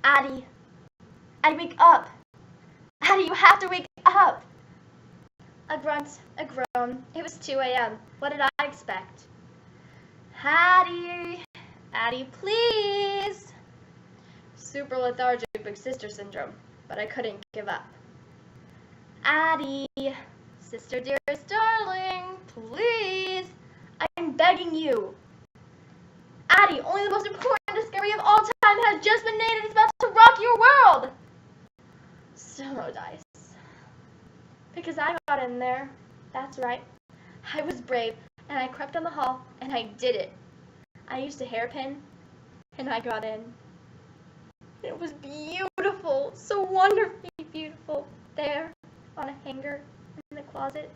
Addie. Addie, wake up. Addie, you have to wake up. A grunt, a groan. It was 2 a.m. What did I expect? Addie. Addie, please. Super lethargic big sister syndrome, but I couldn't give up. Addie. Sister dearest darling, please. I'm begging you. Addie, only the most important discovery of all time has just been made and it's about to rock your world. Still no dice. Because I got in there. That's right. I was brave, and I crept down the hall, and I did it. I used a hairpin, and I got in. It was beautiful, so wonderfully beautiful, there on a hanger in the closet.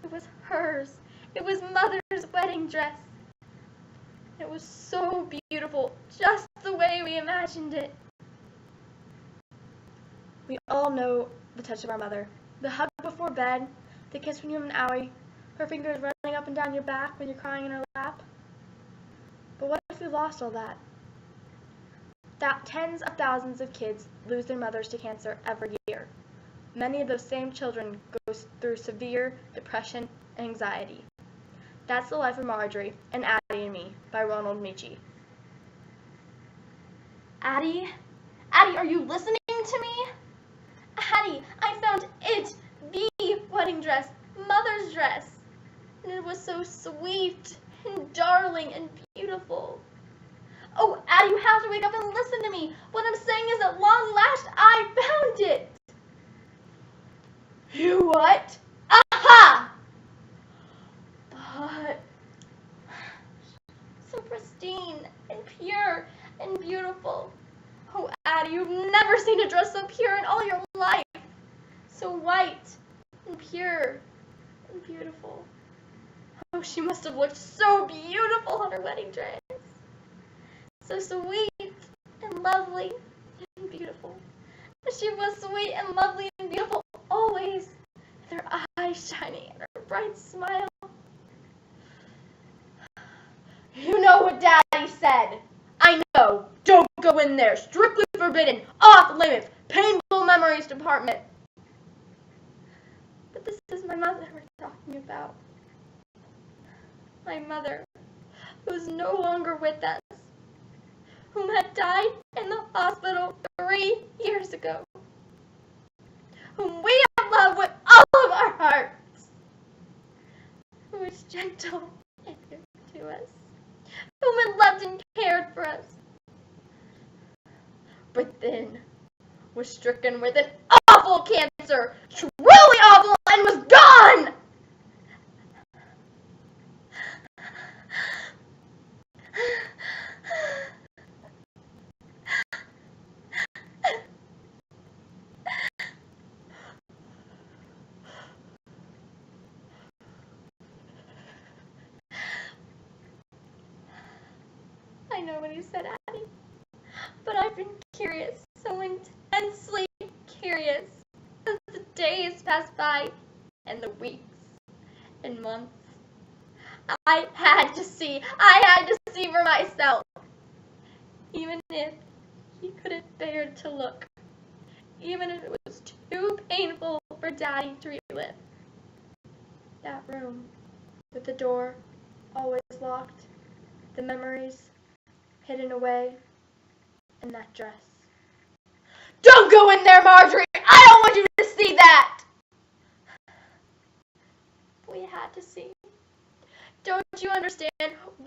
It was hers. It was Mother's wedding dress. It was so beautiful, just the way we imagined it. We all know the touch of our mother. The hug before bed, the kiss when you're an owie, her fingers running up and down your back when you're crying in her lap. But what if we lost all that? Tens of thousands of kids lose their mothers to cancer every year. Many of those same children go through severe depression and anxiety. That's the Life of Marjorie and Addie and Me by Ronald Michi. Addie? Addie, are you listening to me? Addie, I found it, the wedding dress, Mother's dress. And it was so sweet and darling and beautiful. Oh, Addie, you have to wake up and listen to me. What I'm saying is at long last, I found it. You what? Aha! But so pristine and pure and beautiful. Oh, Addie, you've never seen a dress so pure in all your life. So white and pure and beautiful. Oh, she must have looked so beautiful on her wedding dress. So sweet and lovely and beautiful. She was sweet and lovely and beautiful always, with her eyes shining and her bright smile. You know what Daddy said. I know. Don't go in there. Strictly forbidden. Off limits. Painful memories department. But this is my mother we're talking about. My mother, who's no longer with us, whom had died in the hospital 3 years ago, whom we have loved with all of our hearts, who was gentle and good to us, whom had loved and cared for us, but then was stricken with an awful cancer, truly awful, and was gone! I know what you said, Addie, but I've been curious, so intensely curious, as the days pass by, and the weeks, and months. I had to see for myself, even if he couldn't bear to look, even if it was too painful for Daddy to relive. That room, with the door always locked, the memories hidden away, and that dress. Don't go in there, Marjorie! I don't want you to see that! We had to see. Don't you understand?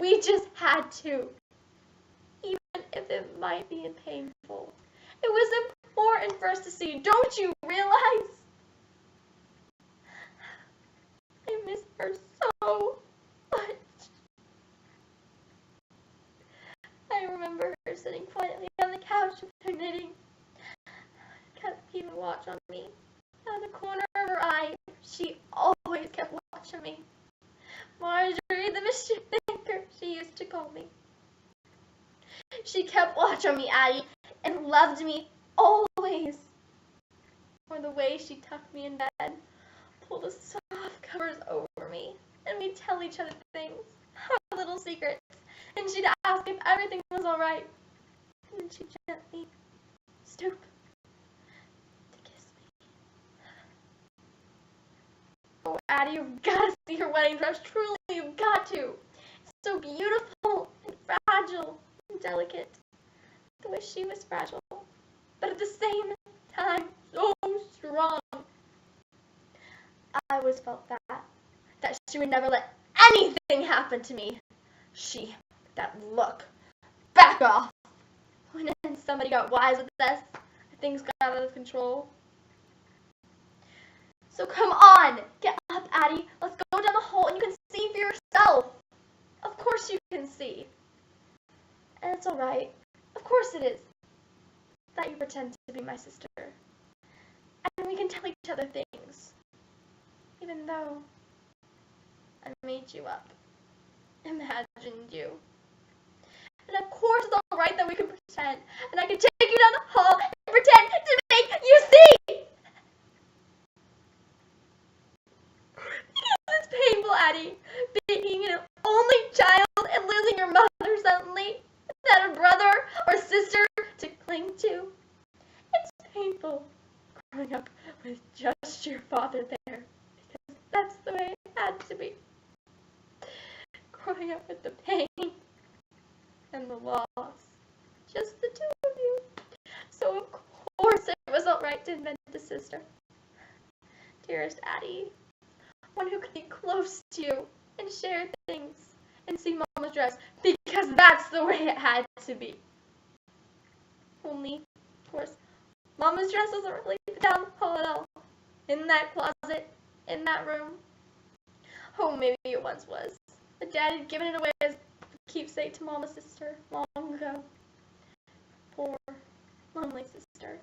We just had to. Even if it might be painful. It was important for us to see. Don't you realize? I miss her so much. I remember her sitting quietly on the couch with her knitting. Kept keeping watch on me. Out of the corner of her eye, she always kept watching me. Marjorie, the mischief maker, she used to call me. She kept watch on me, Addie, and loved me always. Or the way she tucked me in bed, pulled the soft covers over me, and we'd tell each other things, our little secrets, and she'd ask if everything was all right. And then she'd gently stoop to kiss me. Oh, Addie, you've got to see her wedding dress. Truly, you've got to. It's so beautiful and fragile and delicate. The way she was fragile, but at the same time, so strong. I always felt that she would never let anything happen to me. That look, back off. When somebody got wise with this, things got out of control. So come on, get up, Addie. Let's go down the hall and you can see for yourself. Of course you can see. And it's alright. Of course it is. That you pretend to be my sister. And we can tell each other things. Even though I made you up. Imagined you. And of course it's alright that we can pretend. And I can take you down the hall and pretend to make you see! Because it's painful, Addie. Being an only child and losing your mother suddenly. Without a brother or sister to cling to. It's painful growing up with just your father there. Because that's the way it had to be. Growing up with the pain and the loss. Just the two of you. So of course it was alright to invent a sister. Dearest Addie. One who could be close to you and share things and see Mama's dress. Because that's the way it had to be. Only, of course, Mama's dress wasn't really down the hall at all. In that closet. In that room. Oh, maybe it once was. But Dad had given it away as a keepsake to Mama's sister long ago. Poor, lonely sister.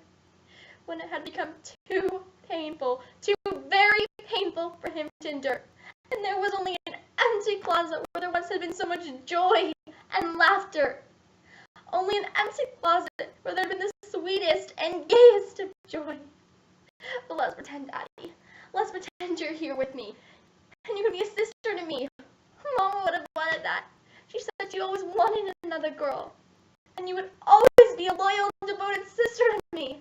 When it had become too painful, too very painful for him to endure. And there was only an empty closet where there once had been so much joy and laughter. Only an empty closet where there had been the sweetest and gayest of joy. But let's pretend, Addie. Let's pretend you're here with me. And you can be a sister to me. Mama would have wanted that. She said she always wanted another girl. And you would always be a loyal and devoted sister to me.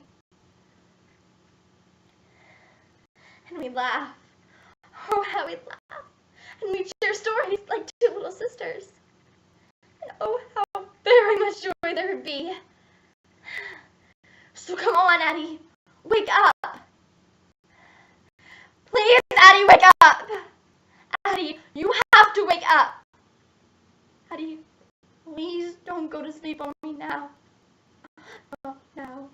And we laugh. Oh, how we laugh. And we share stories like two little sisters. And oh, how very much joy there would be. So come on, Addie. Wake up. Please, Addie, wake up. Addie, you have to wake up. Addie, please don't go to sleep on me now. Not now.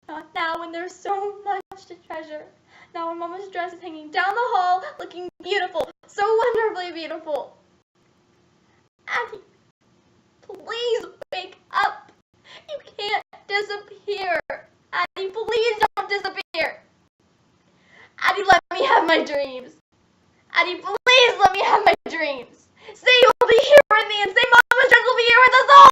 Not now when there's so much to treasure. Now when Mama's dress is hanging down the hall, looking beautiful. So wonderfully beautiful. Addie, please wake up. You can't disappear. Addie, please don't disappear. Addie, let me have my dreams. Addie, please let me have my dreams. Say you'll be here with me and say Mama's dress will be here with us all.